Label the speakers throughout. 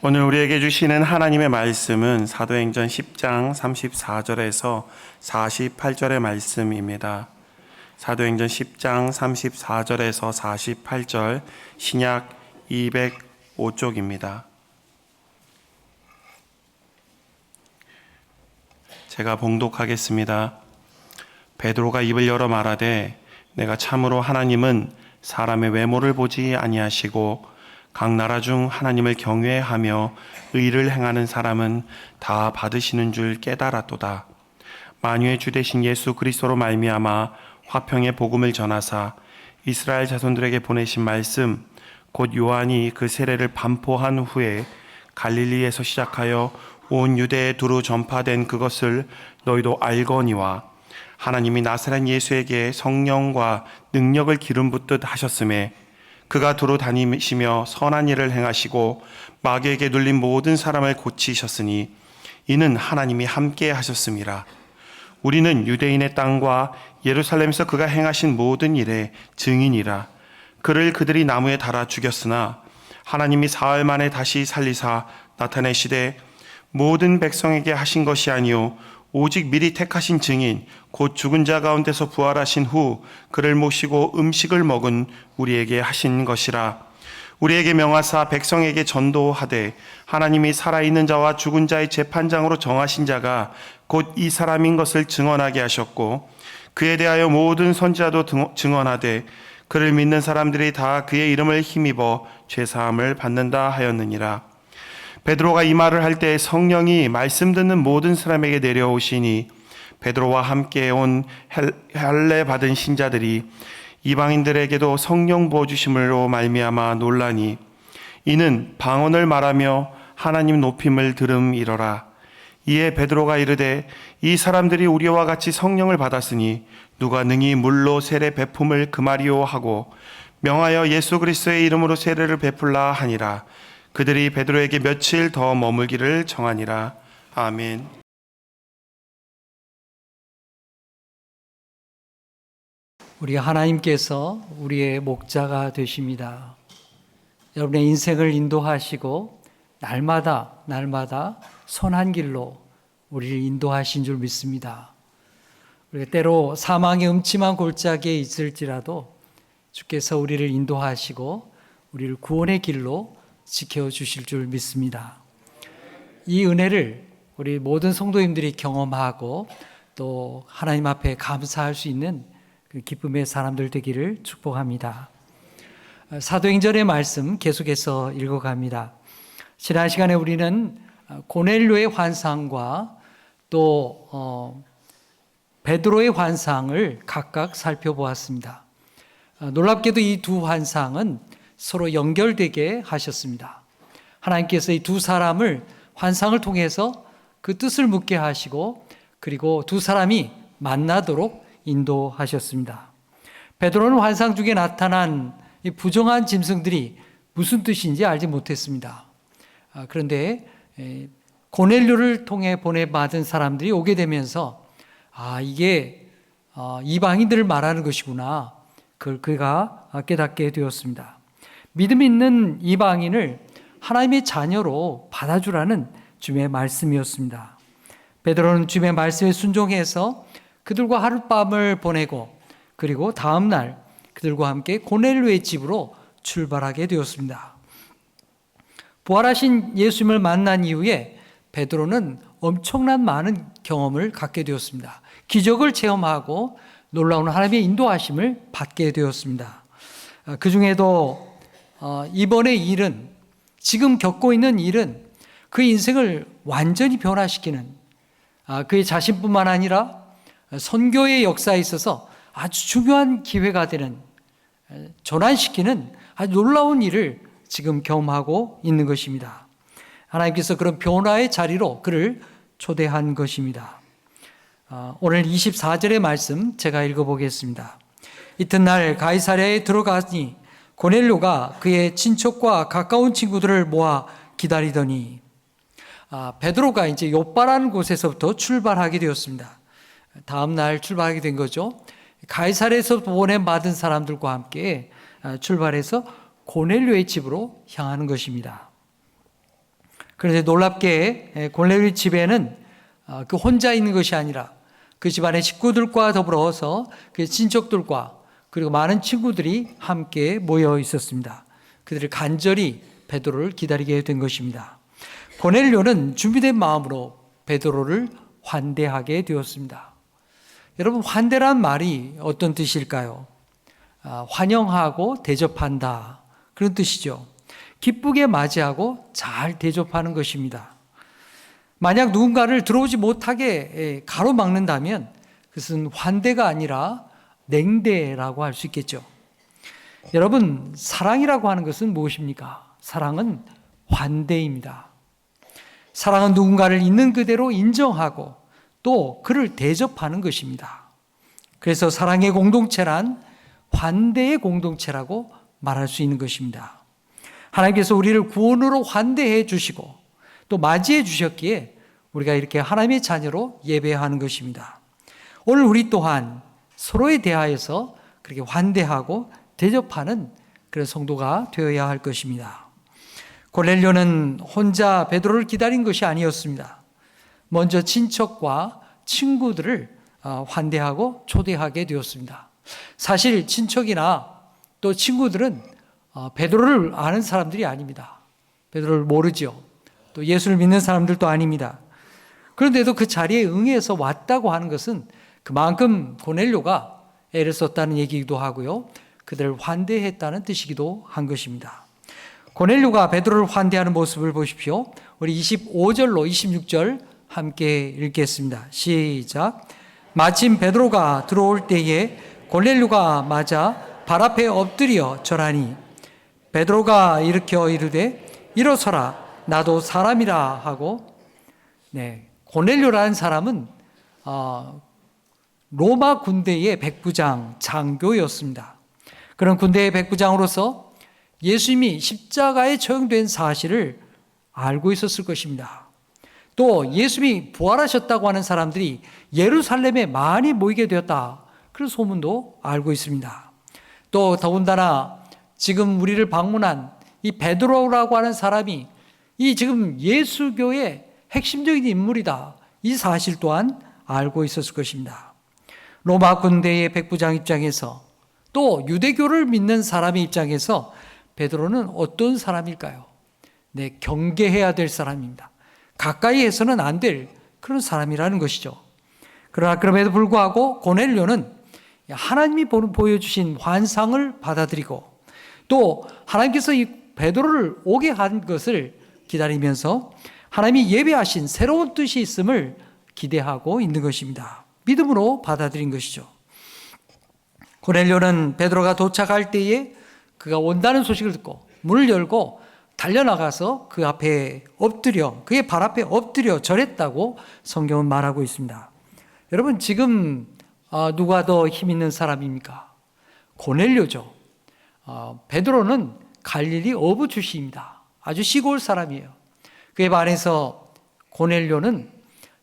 Speaker 1: 오늘 우리에게 주시는 하나님의 말씀은 사도행전 10장 34절에서 48절의 말씀입니다. 사도행전 10장 34절에서 48절, 신약 205쪽입니다. 제가 봉독하겠습니다. 베드로가 입을 열어 말하되 내가 참으로 하나님은 사람의 외모를 보지 아니하시고 각 나라 중 하나님을 경외하며 의를 행하는 사람은 다 받으시는 줄 깨달았도다. 만유의 주 되신 예수 그리스도로 말미암아 화평의 복음을 전하사 이스라엘 자손들에게 보내신 말씀 곧 요한이 그 세례를 반포한 후에 갈릴리에서 시작하여 온 유대에 두루 전파된 그것을 너희도 알거니와 하나님이 나사렛 예수에게 성령과 능력을 기름 붓듯 하셨음에 그가 두루 다니시며 선한 일을 행하시고 마귀에게 눌린 모든 사람을 고치셨으니 이는 하나님이 함께 하셨음이라. 우리는 유대인의 땅과 예루살렘에서 그가 행하신 모든 일의 증인이라. 그를 그들이 나무에 달아 죽였으나 하나님이 사흘 만에 다시 살리사 나타내시되 모든 백성에게 하신 것이 아니요 오직 미리 택하신 증인 곧 죽은 자 가운데서 부활하신 후 그를 모시고 음식을 먹은 우리에게 하신 것이라. 우리에게 명하사 백성에게 전도하되 하나님이 살아있는 자와 죽은 자의 재판장으로 정하신 자가 곧 이 사람인 것을 증언하게 하셨고 그에 대하여 모든 선지자도 증언하되 그를 믿는 사람들이 다 그의 이름을 힘입어 죄사함을 받는다 하였느니라. 베드로가 이 말을 할 때 성령이 말씀 듣는 모든 사람에게 내려오시니 베드로와 함께 온 할례 받은 신자들이 이방인들에게도 성령 부어주심으로 말미암아 놀라니 이는 방언을 말하며 하나님 높임을 들음이러라. 이에 베드로가 이르되 이 사람들이 우리와 같이 성령을 받았으니 누가 능히 물로 세례 베품을 금하리요 하고 명하여 예수 그리스도의 이름으로 세례를 베풀라 하니라. 그들이 베드로에게 며칠 더 머물기를 정하니라. 아멘.
Speaker 2: 우리 하나님께서 우리의 목자가 되십니다. 여러분의 인생을 인도하시고 날마다 선한 길로 우리를 인도하신 줄 믿습니다. 우리가 때로 사망의 음침한 골짜기에 있을지라도 주께서 우리를 인도하시고 우리를 구원의 길로 지켜주실 줄 믿습니다. 이 은혜를 우리 모든 성도님들이 경험하고 또 하나님 앞에 감사할 수 있는 그 기쁨의 사람들 되기를 축복합니다. 사도행전의 말씀 계속해서 읽어갑니다. 지난 시간에 우리는 고넬료의 환상과 또 베드로의 환상을 각각 살펴보았습니다. 놀랍게도 이 두 환상은 서로 연결되게 하셨습니다. 하나님께서 이 두 사람을 환상을 통해서 그 뜻을 묻게 하시고 그리고 두 사람이 만나도록 인도하셨습니다. 베드로는 환상 중에 나타난 이 부정한 짐승들이 무슨 뜻인지 알지 못했습니다. 그런데 고넬료를 통해 보내받은 사람들이 오게 되면서 이게 이방인들을 말하는 것이구나. 그걸 그가 깨닫게 되었습니다. 믿음 있는 이방인을 하나님의 자녀로 받아주라는 주님의 말씀이었습니다. 베드로는 주님의 말씀에 순종해서 그들과 하룻밤을 보내고 그리고 다음 날 그들과 함께 고넬료의 집으로 출발하게 되었습니다. 부활하신 예수님을 만난 이후에 베드로는 엄청난 많은 경험을 갖게 되었습니다. 기적을 체험하고 놀라운 하나님의 인도하심을 받게 되었습니다. 그 중에도 이번의 일은, 지금 겪고 있는 일은 그 인생을 완전히 변화시키는, 그의 자신뿐만 아니라 선교의 역사에 있어서 아주 중요한 기회가 되는, 전환시키는 아주 놀라운 일을 지금 경험하고 있는 것입니다. 하나님께서 그런 변화의 자리로 그를 초대한 것입니다. 오늘 24절의 말씀 제가 읽어보겠습니다. 이튿날 가이사랴에 들어가니 고넬료가 그의 친척과 가까운 친구들을 모아 기다리더니 베드로가 이제 요빠라는 곳에서부터 출발하게 되었습니다. 다음 날 출발하게 된 거죠. 가이사랴에서 보내받은 사람들과 함께 출발해서 고넬료의 집으로 향하는 것입니다. 그런데 놀랍게 고넬료 집에는 그 혼자 있는 것이 아니라 그 집안의 식구들과 더불어서 그 친척들과 그리고 많은 친구들이 함께 모여 있었습니다. 그들이 간절히 베드로를 기다리게 된 것입니다. 고넬료는 준비된 마음으로 베드로를 환대하게 되었습니다. 여러분, 환대란 말이 어떤 뜻일까요? 환영하고 대접한다, 그런 뜻이죠. 기쁘게 맞이하고 잘 대접하는 것입니다. 만약 누군가를 들어오지 못하게 가로막는다면 그것은 환대가 아니라 냉대라고 할 수 있겠죠. 여러분, 사랑이라고 하는 것은 무엇입니까? 사랑은 환대입니다. 사랑은 누군가를 있는 그대로 인정하고 또 그를 대접하는 것입니다. 그래서 사랑의 공동체란 환대의 공동체라고 말할 수 있는 것입니다. 하나님께서 우리를 구원으로 환대해 주시고 또 맞이해 주셨기에 우리가 이렇게 하나님의 자녀로 예배하는 것입니다. 오늘 우리 또한 서로에 대하여서 그렇게 환대하고 대접하는 그런 성도가 되어야 할 것입니다. 고넬료는 혼자 베드로를 기다린 것이 아니었습니다. 먼저 친척과 친구들을 환대하고 초대하게 되었습니다. 사실 친척이나 또 친구들은 베드로를 아는 사람들이 아닙니다. 베드로를 모르죠. 또 예수를 믿는 사람들도 아닙니다. 그런데도 그 자리에 응해서 왔다고 하는 것은 그만큼 고넬료가 애를 썼다는 얘기이기도 하고요. 그들을 환대했다는 뜻이기도 한 것입니다. 고넬료가 베드로를 환대하는 모습을 보십시오. 우리 25절로 26절 함께 읽겠습니다. 시작. 마침 베드로가 들어올 때에 고넬료가 맞아 발 앞에 엎드려 절하니 베드로가 일으켜 이르되 일어서라 나도 사람이라 하고, 고넬료라는 사람은 로마 군대의 백부장 장교였습니다. 그런 군대의 백부장으로서 예수님이 십자가에 처형된 사실을 알고 있었을 것입니다. 또 예수님이 부활하셨다고 하는 사람들이 예루살렘에 많이 모이게 되었다, 그런 소문도 알고 있습니다. 또 더군다나 지금 우리를 방문한 이 베드로라고 하는 사람이 이 지금 예수교의 핵심적인 인물이다, 이 사실 또한 알고 있었을 것입니다. 로마 군대의 백부장 입장에서 또 유대교를 믿는 사람의 입장에서 베드로는 어떤 사람일까요? 경계해야 될 사람입니다. 가까이 해서는 안 될 그런 사람이라는 것이죠. 그러나 그럼에도 불구하고 고넬료는 하나님이 보여주신 환상을 받아들이고 또 하나님께서 이 베드로를 오게 한 것을 기다리면서 하나님이 예배하신 새로운 뜻이 있음을 기대하고 있는 것입니다. 믿음으로 받아들인 것이죠. 고넬료는 베드로가 도착할 때에 그가 온다는 소식을 듣고 문을 열고 달려나가서 그 앞에 엎드려, 그의 발 앞에 엎드려 절했다고 성경은 말하고 있습니다. 여러분, 지금 누가 더 힘 있는 사람입니까? 고넬료죠. 베드로는 갈릴리 어부 출신입니다. 아주 시골 사람이에요. 그에 반해서 고넬료는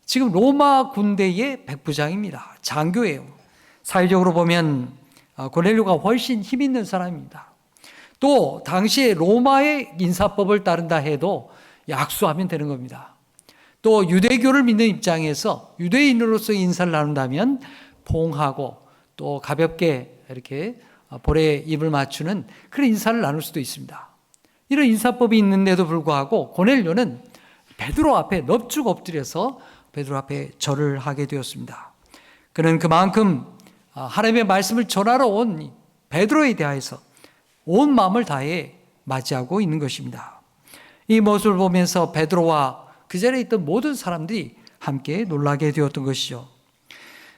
Speaker 2: 지금 로마 군대의 백부장입니다. 장교예요. 사회적으로 보면 고넬료가 훨씬 힘 있는 사람입니다. 또 당시에 로마의 인사법을 따른다 해도 약수하면 되는 겁니다. 또 유대교를 믿는 입장에서 유대인으로서 인사를 나눈다면 봉하고 또 가볍게 이렇게 볼에 입을 맞추는 그런 인사를 나눌 수도 있습니다. 이런 인사법이 있는데도 불구하고 고넬료는 베드로 앞에 넙죽 엎드려서 베드로 앞에 절을 하게 되었습니다. 그는 그만큼 하나님의 말씀을 전하러 온 베드로에 대하여서 온 마음을 다해 맞이하고 있는 것입니다. 이 모습을 보면서 베드로와 그 자리에 있던 모든 사람들이 함께 놀라게 되었던 것이죠.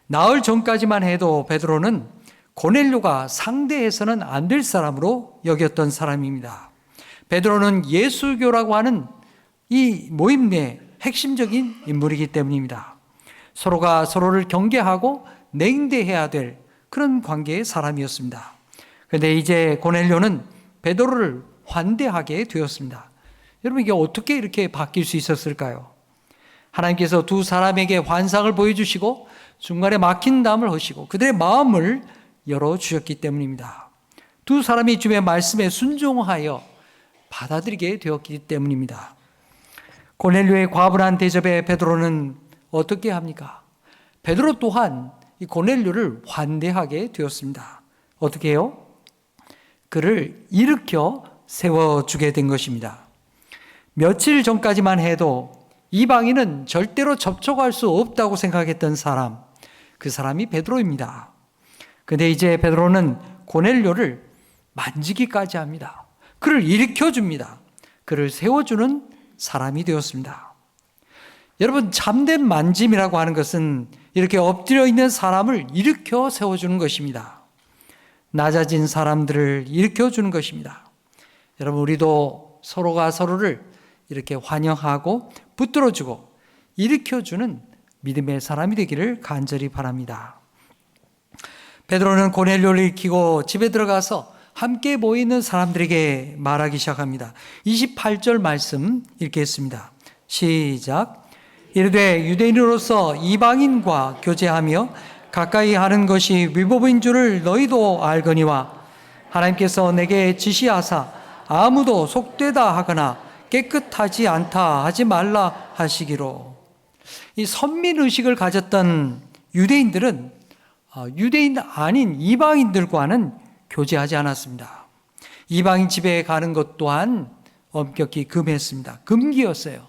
Speaker 2: 나흘 전까지만 해도 베드로는 고넬료가 상대해서는 안 될 사람으로 여겼던 사람입니다. 베드로는 예수교라고 하는 이 모임 내 핵심적인 인물이기 때문입니다. 서로가 서로를 경계하고 냉대해야 될 그런 관계의 사람이었습니다. 그런데 이제 고넬료는 베드로를 환대하게 되었습니다. 여러분, 이게 어떻게 이렇게 바뀔 수 있었을까요? 하나님께서 두 사람에게 환상을 보여주시고 중간에 막힌 담을 허시고 그들의 마음을 열어주셨기 때문입니다. 두 사람이 주의 말씀에 순종하여 받아들이게 되었기 때문입니다. 고넬료의 과분한 대접에 베드로는 어떻게 합니까? 베드로 또한 이 고넬료를 환대하게 되었습니다. 어떻게 해요? 그를 일으켜 세워주게 된 것입니다. 며칠 전까지만 해도 이방인은 절대로 접촉할 수 없다고 생각했던 사람, 그 사람이 베드로입니다. 근데 이제 베드로는 고넬료를 만지기까지 합니다. 그를 일으켜줍니다. 그를 세워주는 사람이 되었습니다. 여러분, 참된 만짐이라고 하는 것은 이렇게 엎드려 있는 사람을 일으켜 세워주는 것입니다. 낮아진 사람들을 일으켜주는 것입니다. 여러분, 우리도 서로가 서로를 이렇게 환영하고 붙들어주고 일으켜주는 믿음의 사람이 되기를 간절히 바랍니다. 베드로는 고넬료를 일으키고 집에 들어가서 함께 모이는 사람들에게 말하기 시작합니다. 28절 말씀 읽겠습니다. 시작. 이르되 유대인으로서 이방인과 교제하며 가까이 하는 것이 위법인 줄을 너희도 알거니와 하나님께서 내게 지시하사 아무도 속되다 하거나 깨끗하지 않다 하지 말라 하시기로. 이 선민의식을 가졌던 유대인들은 유대인 아닌 이방인들과는 교제하지 않았습니다. 이방인 집에 가는 것 또한 엄격히 금했습니다. 금기였어요.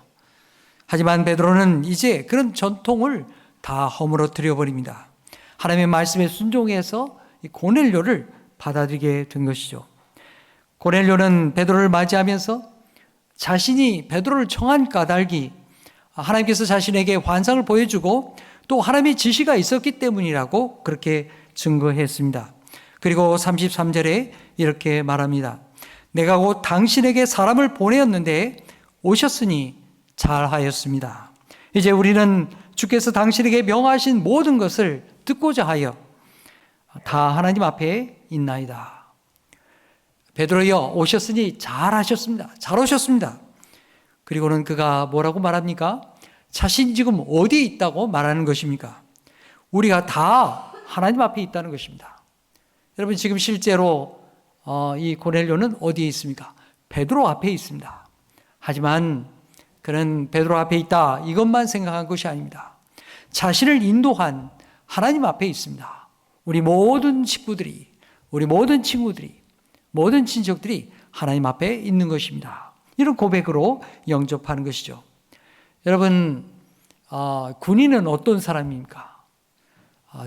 Speaker 2: 하지만 베드로는 이제 그런 전통을 다 허물어뜨려 버립니다. 하나님의 말씀에 순종해서 고넬료를 받아들이게 된 것이죠. 고넬료는 베드로를 맞이하면서 자신이 베드로를 청한 까닭이 하나님께서 자신에게 환상을 보여주고 또 하나님의 지시가 있었기 때문이라고 그렇게 증거했습니다. 그리고 33절에 이렇게 말합니다. 내가 곧 당신에게 사람을 보내었는데 오셨으니 잘하였습니다. 이제 우리는 주께서 당신에게 명하신 모든 것을 듣고자 하여 다 하나님 앞에 있나이다. 베드로여, 오셨으니 잘하셨습니다. 잘 오셨습니다. 그리고는 그가 뭐라고 말합니까? 자신 지금 어디 있다고 말하는 것입니까? 우리가 다 하나님 앞에 있다는 것입니다. 여러분, 지금 실제로 이 고넬료는 어디에 있습니까? 베드로 앞에 있습니다. 하지만 그는 베드로 앞에 있다, 이것만 생각한 것이 아닙니다. 자신을 인도한 하나님 앞에 있습니다. 우리 모든 식구들이, 우리 모든 친구들이, 모든 친척들이 하나님 앞에 있는 것입니다. 이런 고백으로 영접하는 것이죠. 여러분, 군인은 어떤 사람입니까?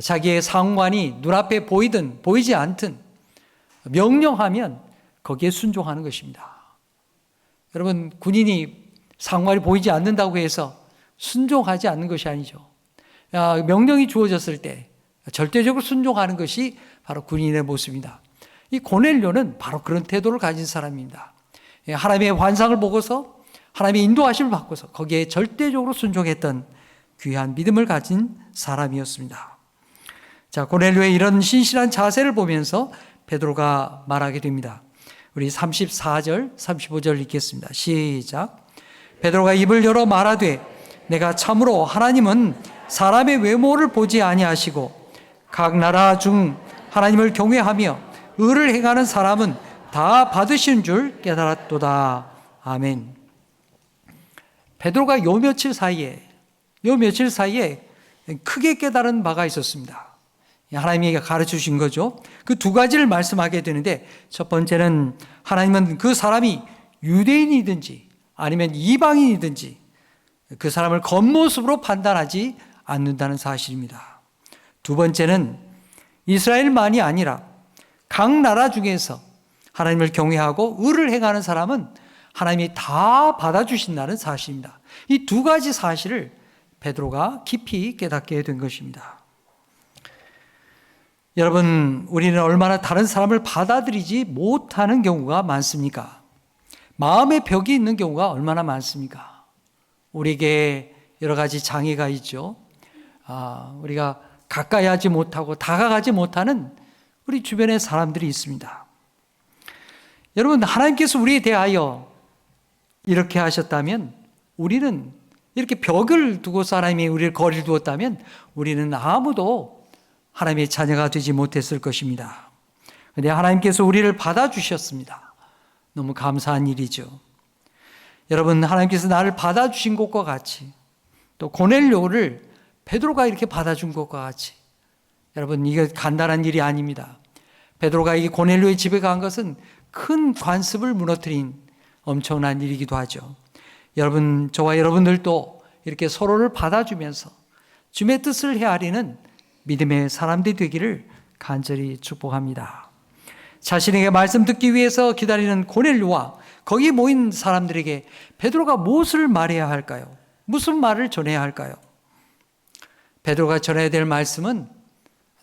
Speaker 2: 자기의 상관이 눈앞에 보이든 보이지 않든 명령하면 거기에 순종하는 것입니다. 여러분, 군인이 상관이 보이지 않는다고 해서 순종하지 않는 것이 아니죠. 명령이 주어졌을 때 절대적으로 순종하는 것이 바로 군인의 모습입니다. 이 고넬료는 바로 그런 태도를 가진 사람입니다. 하나님의 환상을 보고서 하나님의 인도하심을 받고서 거기에 절대적으로 순종했던 귀한 믿음을 가진 사람이었습니다. 자, 고넬료의 이런 신실한 자세를 보면서 베드로가 말하게 됩니다. 우리 34절, 35절 읽겠습니다. 시작. 베드로가 입을 열어 말하되 내가 참으로 하나님은 사람의 외모를 보지 아니하시고 각 나라 중 하나님을 경외하며 의를 행하는 사람은 다 받으신 줄 깨달았도다. 아멘. 베드로가 요 며칠 사이에 크게 깨달은 바가 있었습니다. 하나님이 가르쳐 주신 거죠. 그 두 가지를 말씀하게 되는데, 첫 번째는 하나님은 그 사람이 유대인이든지 아니면 이방인이든지 그 사람을 겉모습으로 판단하지 않는다는 사실입니다. 두 번째는 이스라엘만이 아니라 각 나라 중에서 하나님을 경외하고 의를 행하는 사람은 하나님이 다 받아주신다는 사실입니다. 이 두 가지 사실을 베드로가 깊이 깨닫게 된 것입니다. 여러분, 우리는 얼마나 다른 사람을 받아들이지 못하는 경우가 많습니까? 마음의 벽이 있는 경우가 얼마나 많습니까? 우리에게 여러 가지 장애가 있죠. 우리가 가까이 하지 못하고 다가가지 못하는 우리 주변에 사람들이 있습니다. 여러분, 하나님께서 우리에 대하여 이렇게 하셨다면, 우리는 이렇게 벽을 두고서 하나님이 우리를 거리를 두었다면 우리는 아무도 하나님의 자녀가 되지 못했을 것입니다. 그런데 하나님께서 우리를 받아주셨습니다. 너무 감사한 일이죠. 여러분, 하나님께서 나를 받아주신 것과 같이 또 고넬료를 베드로가 이렇게 받아준 것과 같이, 여러분, 이게 간단한 일이 아닙니다. 베드로가 이 고넬료의 집에 간 것은 큰 관습을 무너뜨린 엄청난 일이기도 하죠. 여러분, 저와 여러분들도 이렇게 서로를 받아주면서 주님의 뜻을 헤아리는 믿음의 사람들이 되기를 간절히 축복합니다. 자신에게 말씀 듣기 위해서 기다리는 고넬료와 거기 모인 사람들에게 베드로가 무엇을 말해야 할까요? 무슨 말을 전해야 할까요? 베드로가 전해야 될 말씀은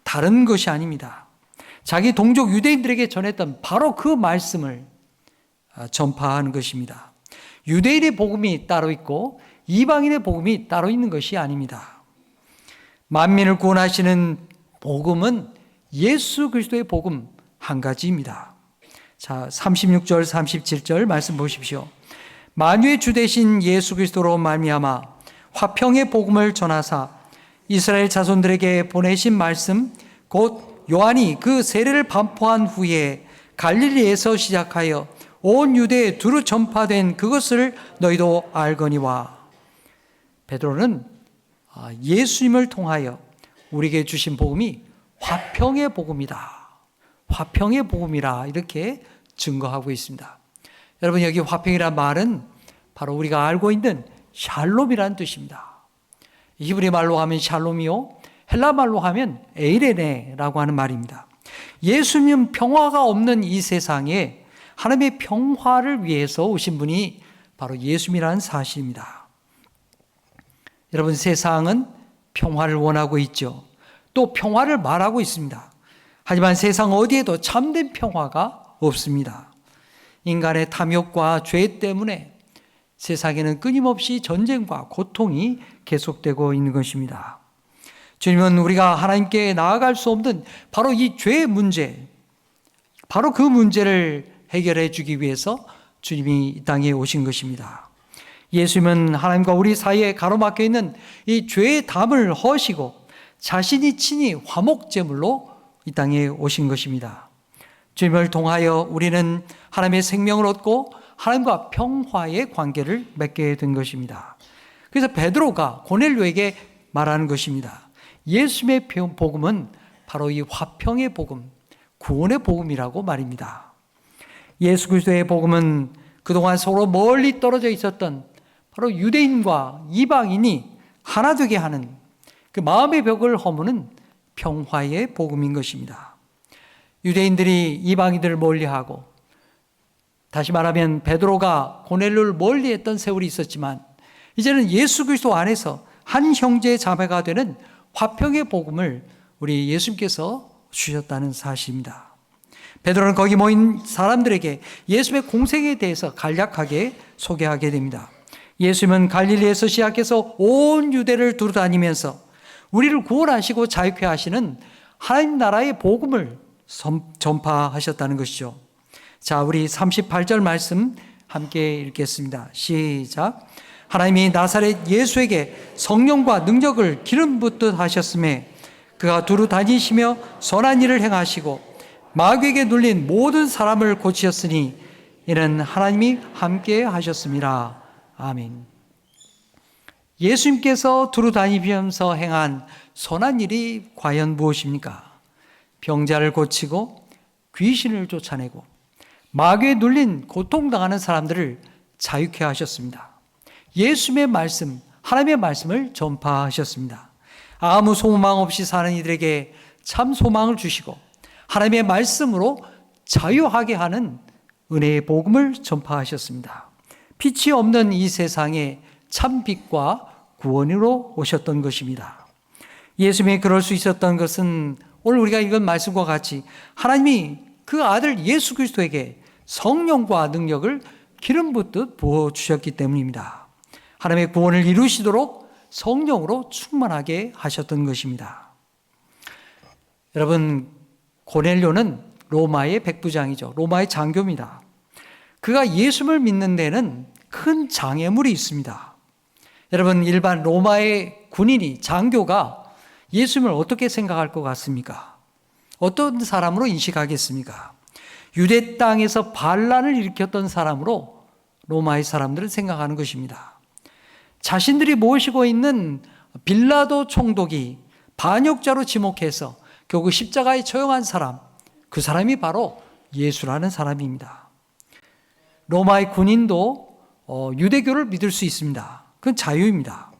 Speaker 2: 다른 것이 아닙니다. 자기 동족 유대인들에게 전했던 바로 그 말씀을 전파하는 것입니다. 유대인의 복음이 따로 있고 이방인의 복음이 따로 있는 것이 아닙니다. 만민을 구원하시는 복음은 예수 그리스도의 복음 한 가지입니다. 자, 36절 37절 말씀 보십시오. 만유의 주 되신 예수 그리스도로 말미암아 화평의 복음을 전하사 이스라엘 자손들에게 보내신 말씀 곧 요한이 그 세례를 반포한 후에 갈릴리에서 시작하여 온 유대에 두루 전파된 그것을 너희도 알거니와. 베드로는 예수님을 통하여 우리에게 주신 복음이 화평의 복음이다. 화평의 복음이라 이렇게 증거하고 있습니다. 여러분, 여기 화평이란 말은 바로 우리가 알고 있는 샬롬이라는 뜻입니다. 히브리 말로 하면 샬롬이요, 헬라 말로 하면 에이레네라고 하는 말입니다. 예수님 평화가 없는 이 세상에 하나님의 평화를 위해서 오신 분이 바로 예수님이라는 사실입니다. 여러분, 세상은 평화를 원하고 있죠. 또 평화를 말하고 있습니다. 하지만 세상 어디에도 참된 평화가 없습니다. 인간의 탐욕과 죄 때문에 세상에는 끊임없이 전쟁과 고통이 계속되고 있는 것입니다. 주님은 우리가 하나님께 나아갈 수 없는 바로 이 죄의 문제, 바로 그 문제를 해결해 주기 위해서 주님이 이 땅에 오신 것입니다. 예수님은 하나님과 우리 사이에 가로막혀 있는 이 죄의 담을 허시고 자신이 친히 화목제물로 이 땅에 오신 것입니다. 주님을 통하여 우리는 하나님의 생명을 얻고 하나님과 평화의 관계를 맺게 된 것입니다. 그래서 베드로가 고넬료에게 말하는 것입니다. 예수님의 복음은 바로 이 화평의 복음, 구원의 복음이라고 말입니다. 예수 그리스도의 복음은 그동안 서로 멀리 떨어져 있었던 바로 유대인과 이방인이 하나 되게 하는 그 마음의 벽을 허무는 평화의 복음인 것입니다. 유대인들이 이방인들을 멀리하고, 다시 말하면 베드로가 고넬료를 멀리했던 세월이 있었지만 이제는 예수 그리스도 안에서 한 형제 자매가 되는 화평의 복음을 우리 예수님께서 주셨다는 사실입니다. 베드로는 거기 모인 사람들에게 예수님의 공생에 대해서 간략하게 소개하게 됩니다. 예수님은 갈릴리에서 시작해서 온 유대를 두루다니면서 우리를 구원하시고 자유케 하시는 하나님 나라의 복음을 전파하셨다는 것이죠. 자, 우리 38절 말씀 함께 읽겠습니다. 시작. 하나님이 나사렛 예수에게 성령과 능력을 기름 붓듯 하셨음에 그가 두루 다니시며 선한 일을 행하시고 마귀에게 눌린 모든 사람을 고치셨으니 이는 하나님이 함께 하셨습니다. 아멘. 예수님께서 두루 다니면서 행한 선한 일이 과연 무엇입니까? 병자를 고치고 귀신을 쫓아내고 마귀에 눌린 고통당하는 사람들을 자유케 하셨습니다. 예수님의 말씀, 하나님의 말씀을 전파하셨습니다. 아무 소망 없이 사는 이들에게 참 소망을 주시고 하나님의 말씀으로 자유하게 하는 은혜의 복음을 전파하셨습니다. 빛이 없는 이 세상에 참 빛과 구원으로 오셨던 것입니다. 예수님이 그럴 수 있었던 것은 오늘 우리가 읽은 말씀과 같이 하나님이 그 아들 예수 그리스도에게 성령과 능력을 기름 붓듯 부어주셨기 때문입니다. 하나님의 구원을 이루시도록 성령으로 충만하게 하셨던 것입니다. 여러분, 고넬료는 로마의 백부장이죠. 로마의 장교입니다. 그가 예수를 믿는 데는 큰 장애물이 있습니다. 여러분, 일반 로마의 군인이, 장교가 예수님을 어떻게 생각할 것 같습니까? 어떤 사람으로 인식하겠습니까? 유대 땅에서 반란을 일으켰던 사람으로 로마의 사람들은 생각하는 것입니다. 자신들이 모시고 있는 빌라도 총독이 반역자로 지목해서 결국 십자가에 처형한 사람, 그 사람이 바로 예수라는 사람입니다. 로마의 군인도 유대교를 믿을 수 있습니다. 그건 자유입니다.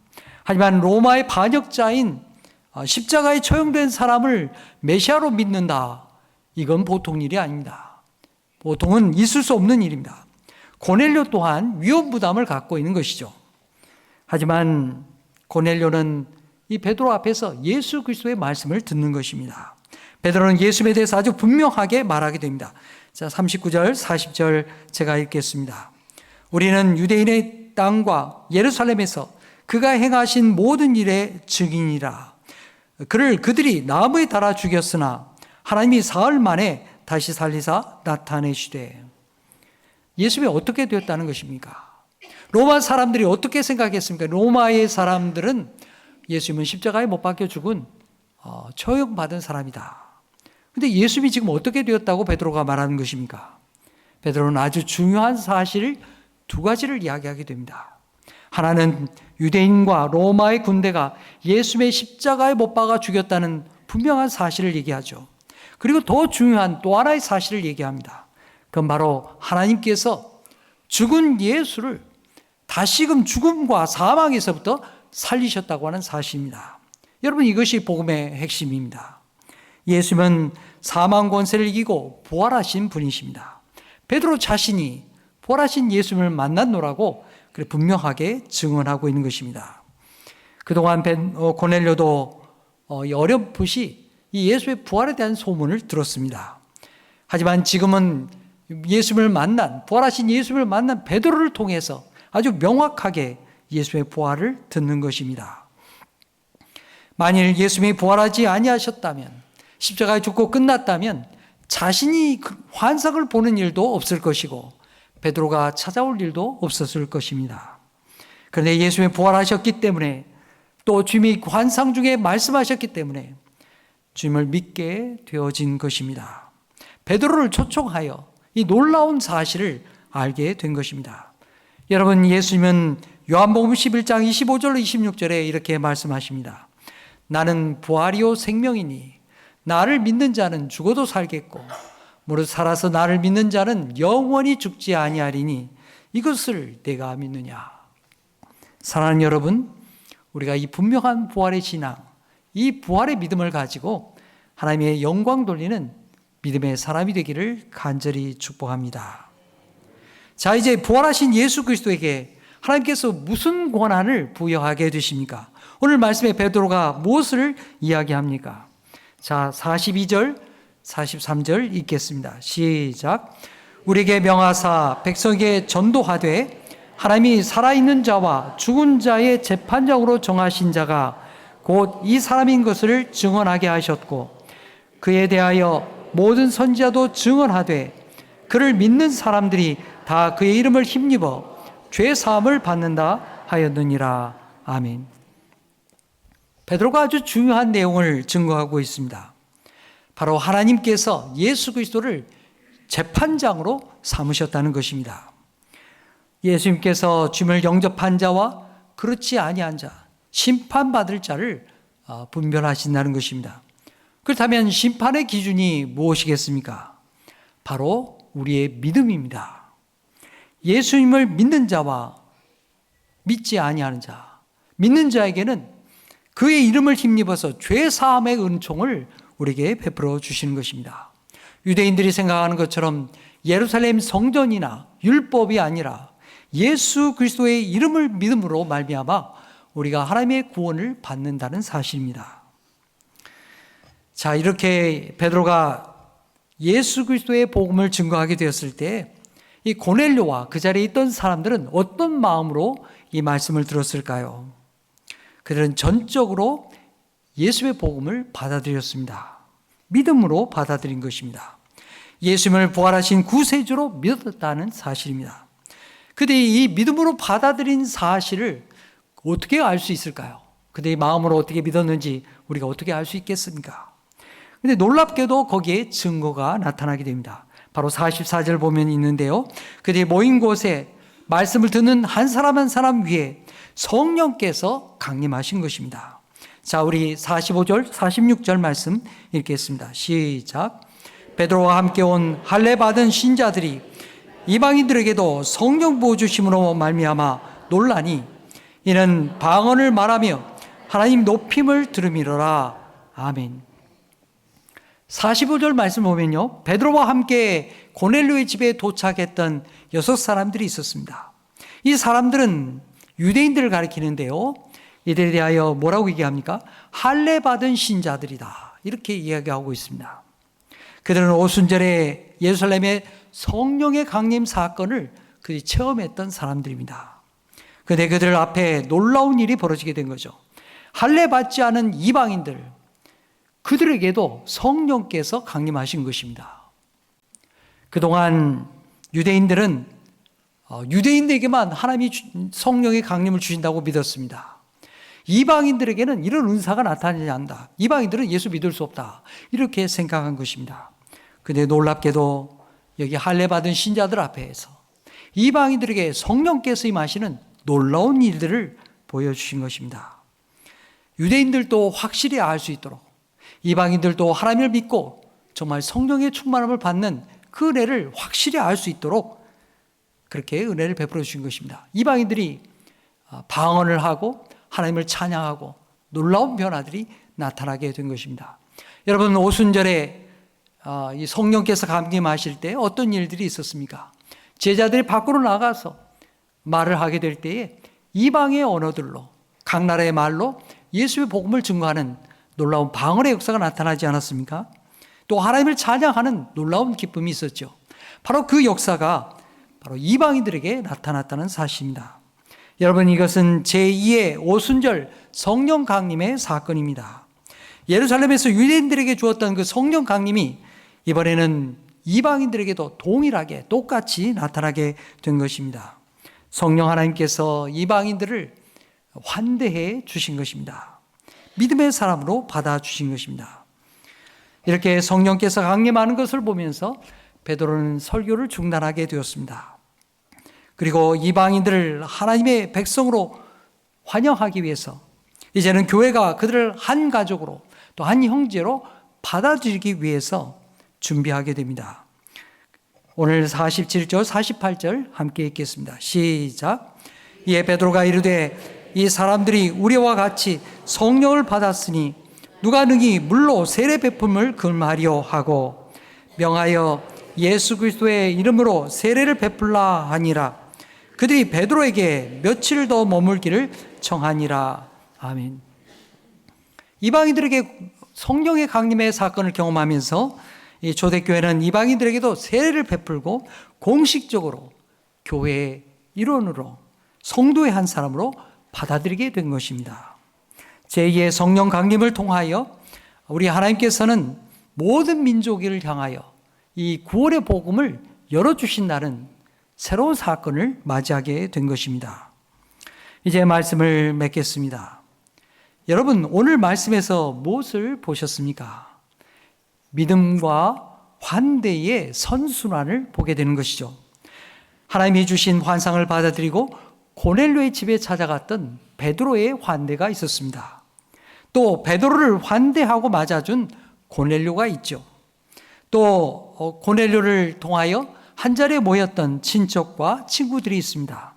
Speaker 2: 하지만 로마의 반역자인 십자가에 처형된 사람을 메시아로 믿는다. 이건 보통 일이 아닙니다. 보통은 있을 수 없는 일입니다. 고넬료 또한 위험 부담을 갖고 있는 것이죠. 하지만 고넬료는 이 베드로 앞에서 예수 그리스도의 말씀을 듣는 것입니다. 베드로는 예수에 대해서 아주 분명하게 말하게 됩니다. 자, 39절, 40절 제가 읽겠습니다. 우리는 유대인의 땅과 예루살렘에서 그가 행하신 모든 일의 증인이라. 그들이 나무에 달아 죽였으나 하나님이 사흘 만에 다시 살리사 나타내시되. 예수님이 어떻게 되었다는 것입니까? 로마 사람들이 어떻게 생각했습니까? 로마의 사람들은 예수님은 십자가에 못 박혀 죽은 처형받은 사람이다. 근데 예수님이 지금 어떻게 되었다고 베드로가 말하는 것입니까? 베드로는 아주 중요한 사실 두 가지를 이야기하게 됩니다. 하나는 유대인과 로마의 군대가 예수님의 십자가에 못 박아 죽였다는 분명한 사실을 얘기하죠. 그리고 더 중요한 또 하나의 사실을 얘기합니다. 그건 바로 하나님께서 죽은 예수를 다시금 죽음과 사망에서부터 살리셨다고 하는 사실입니다. 여러분, 이것이 복음의 핵심입니다. 예수님은 사망 권세를 이기고 부활하신 분이십니다. 베드로 자신이 부활하신 예수님을 만났노라고 분명하게 증언하고 있는 것입니다. 그동안 고넬료도 어렴풋이 이 예수의 부활에 대한 소문을 들었습니다. 하지만 지금은 부활하신 예수님을 만난 베드로를 통해서 아주 명확하게 예수의 부활을 듣는 것입니다. 만일 예수님이 부활하지 아니하셨다면, 십자가에 죽고 끝났다면 자신이 환상을 보는 일도 없을 것이고 베드로가 찾아올 일도 없었을 것입니다. 그런데 예수님이 부활하셨기 때문에, 또 주님이 환상 중에 말씀하셨기 때문에 주님을 믿게 되어진 것입니다. 베드로를 초청하여 이 놀라운 사실을 알게 된 것입니다. 여러분, 예수님은 요한복음 11장 25절로 26절에 이렇게 말씀하십니다. 나는 부활이요 생명이니 나를 믿는 자는 죽어도 살겠고 무릇 살아서 나를 믿는 자는 영원히 죽지 아니하리니 이것을 내가 믿느냐. 사랑하는 여러분, 우리가 이 분명한 부활의 신앙, 이 부활의 믿음을 가지고 하나님의 영광 돌리는 믿음의 사람이 되기를 간절히 축복합니다. 자, 이제 부활하신 예수 그리스도에게 하나님께서 무슨 권한을 부여하게 되십니까? 오늘 말씀에 베드로가 무엇을 이야기합니까? 자, 42절, 43절 읽겠습니다. 시작. 우리에게 명하사 백성에게 전도하되 하나님이 살아있는 자와 죽은 자의 재판장으로 정하신 자가 곧 이 사람인 것을 증언하게 하셨고 그에 대하여 모든 선지자도 증언하되 그를 믿는 사람들이 다 그의 이름을 힘입어 죄 사함을 받는다 하였느니라. 아멘. 베드로가 아주 중요한 내용을 증거하고 있습니다. 바로 하나님께서 예수 그리스도를 재판장으로 삼으셨다는 것입니다. 예수님께서 주님을 영접한 자와 그렇지 아니한 자, 심판받을 자를 분별하신다는 것입니다. 그렇다면 심판의 기준이 무엇이겠습니까? 바로 우리의 믿음입니다. 예수님을 믿는 자와 믿지 아니하는 자, 믿는 자에게는 그의 이름을 힘입어서 죄 사함의 은총을 우리에게 베풀어 주시는 것입니다. 유대인들이 생각하는 것처럼 예루살렘 성전이나 율법이 아니라 예수 그리스도의 이름을 믿음으로 말미암아 우리가 하나님의 구원을 받는다는 사실입니다. 자, 이렇게 베드로가 예수 그리스도의 복음을 증거하게 되었을 때 이 고넬료와 그 자리에 있던 사람들은 어떤 마음으로 이 말씀을 들었을까요? 그들은 전적으로 예수의 복음을 받아들였습니다. 믿음으로 받아들인 것입니다. 예수님을 부활하신 구세주로 믿었다는 사실입니다. 그들이 이 믿음으로 받아들인 사실을 어떻게 알 수 있을까요? 그들의 마음으로 어떻게 믿었는지 우리가 어떻게 알 수 있겠습니까? 그런데 놀랍게도 거기에 증거가 나타나게 됩니다. 바로 44절 보면 있는데요. 그들이 모인 곳에 말씀을 듣는 한 사람 한 사람 위에 성령께서 강림하신 것입니다. 자, 우리 45절, 46절 말씀 읽겠습니다. 시작. 베드로와 함께 온 할례 받은 신자들이 이방인들에게도 성령 부어 주심으로 말미암아 놀라니 이는 방언을 말하며 하나님 높임을 들음이로라. 아멘. 45절 말씀 보면요, 베드로와 함께 고넬료의 집에 도착했던 6사람들이 있었습니다. 이 사람들은 유대인들을 가리키는데요, 이들에 대하여 뭐라고 얘기합니까? 할례 받은 신자들이다, 이렇게 이야기하고 있습니다. 그들은 오순절에 예루살렘의 성령의 강림 사건을 그들이 체험했던 사람들입니다. 그런데 그들 앞에 놀라운 일이 벌어지게 된 거죠. 할례 받지 않은 이방인들, 그들에게도 성령께서 강림하신 것입니다. 그동안 유대인들은 유대인들에게만 하나님이 성령의 강림을 주신다고 믿었습니다. 이방인들에게는 이런 은사가 나타나지 않는다, 이방인들은 예수 믿을 수 없다, 이렇게 생각한 것입니다. 그런데 놀랍게도 여기 할례 받은 신자들 앞에서 이방인들에게 성령께서 임하시는 놀라운 일들을 보여주신 것입니다. 유대인들도 확실히 알 수 있도록, 이방인들도 하나님을 믿고 정말 성령의 충만함을 받는 그 은혜를 확실히 알 수 있도록 그렇게 은혜를 베풀어 주신 것입니다. 이방인들이 방언을 하고 하나님을 찬양하고 놀라운 변화들이 나타나게 된 것입니다. 여러분, 오순절에 이 성령께서 강림하실 때 어떤 일들이 있었습니까? 제자들이 밖으로 나가서 말을 하게 될 때에 이방의 언어들로, 각 나라의 말로 예수의 복음을 증거하는 놀라운 방언의 역사가 나타나지 않았습니까? 또 하나님을 찬양하는 놀라운 기쁨이 있었죠. 바로 그 역사가 바로 이방인들에게 나타났다는 사실입니다. 여러분, 이것은 제2의 오순절 성령 강림의 사건입니다. 예루살렘에서 유대인들에게 주었던 그 성령 강림이 이번에는 이방인들에게도 동일하게 똑같이 나타나게 된 것입니다. 성령 하나님께서 이방인들을 환대해 주신 것입니다. 믿음의 사람으로 받아주신 것입니다. 이렇게 성령께서 강림하는 것을 보면서 베드로는 설교를 중단하게 되었습니다. 그리고 이방인들을 하나님의 백성으로 환영하기 위해서 이제는 교회가 그들을 한 가족으로 또 한 형제로 받아들이기 위해서 준비하게 됩니다. 오늘 47절, 48절 함께 읽겠습니다. 시작. 이에 베드로가 이르되 이 사람들이 우리와 같이 성령을 받았으니 누가 능히 물로 세례 베품을 금하리요 하고 명하여 예수 그리스도의 이름으로 세례를 베풀라 하니라. 그들이 베드로에게 며칠 더 머물기를 청하니라. 아멘. 이방인들에게 성령의 강림의 사건을 경험하면서 이 초대교회는 이방인들에게도 세례를 베풀고 공식적으로 교회의 일원으로, 성도의 한 사람으로 받아들이게 된 것입니다. 제2의 성령 강림을 통하여 우리 하나님께서는 모든 민족을 향하여 이 구원의 복음을 열어주신다는 새로운 사건을 맞이하게 된 것입니다. 이제 말씀을 맺겠습니다. 여러분, 오늘 말씀에서 무엇을 보셨습니까? 믿음과 환대의 선순환을 보게 되는 것이죠. 하나님이 주신 환상을 받아들이고 고넬료의 집에 찾아갔던 베드로의 환대가 있었습니다. 또 베드로를 환대하고 맞아준 고넬료가 있죠. 또 고넬료를 통하여 한자리에 모였던 친척과 친구들이 있습니다.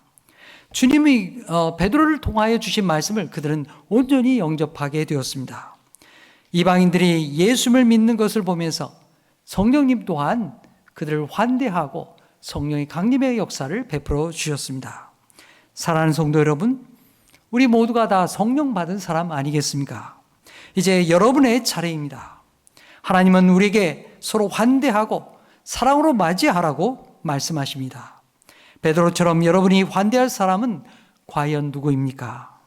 Speaker 2: 주님이 베드로를 통하여 주신 말씀을 그들은 온전히 영접하게 되었습니다. 이방인들이 예수를 믿는 것을 보면서 성령님 또한 그들을 환대하고 성령의 강림의 역사를 베풀어 주셨습니다. 사랑하는 성도 여러분, 우리 모두가 다 성령 받은 사람 아니겠습니까? 이제 여러분의 차례입니다. 하나님은 우리에게 서로 환대하고 사랑으로 맞이하라고 말씀하십니다. 베드로처럼 여러분이 환대할 사람은 과연 누구입니까?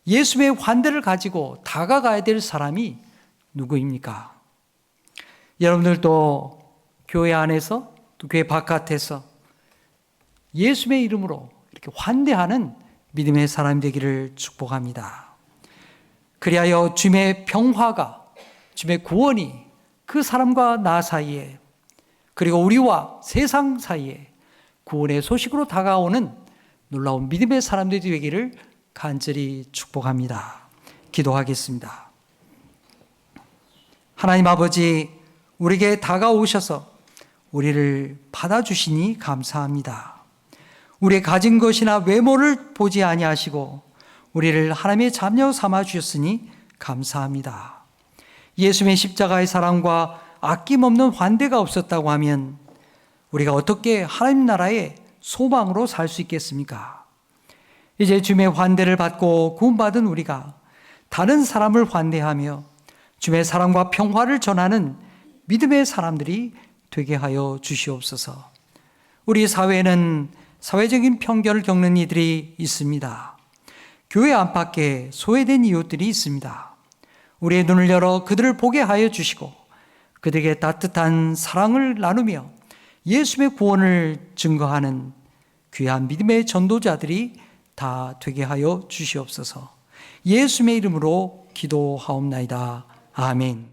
Speaker 2: 예수의 환대를 가지고 다가가야 될 사람이 누구입니까? 여러분들도 교회 안에서 또 교회 바깥에서 예수의 이름으로 이렇게 환대하는 믿음의 사람이 되기를 축복합니다. 그리하여 주님의 평화가, 주님의 구원이 그 사람과 나 사이에, 그리고 우리와 세상 사이에 구원의 소식으로 다가오는 놀라운 믿음의 사람들이 되기를 간절히 축복합니다. 기도하겠습니다. 하나님 아버지, 우리에게 다가오셔서 우리를 받아주시니 감사합니다. 우리의 가진 것이나 외모를 보지 아니하시고 우리를 하나님의 자녀 삼아 주셨으니 감사합니다. 예수님의 십자가의 사랑과 아낌없는 환대가 없었다고 하면 우리가 어떻게 하나님 나라의 소망으로 살 수 있겠습니까? 이제 주님의 환대를 받고 구원받은 우리가 다른 사람을 환대하며 주님의 사랑과 평화를 전하는 믿음의 사람들이 되게 하여 주시옵소서. 우리 사회에는 사회적인 편견을 겪는 이들이 있습니다. 교회 안팎에 소외된 이웃들이 있습니다. 우리의 눈을 열어 그들을 보게 하여 주시고 그들에게 따뜻한 사랑을 나누며 예수의 구원을 증거하는 귀한 믿음의 전도자들이 다 되게 하여 주시옵소서. 예수의 이름으로 기도하옵나이다. 아멘.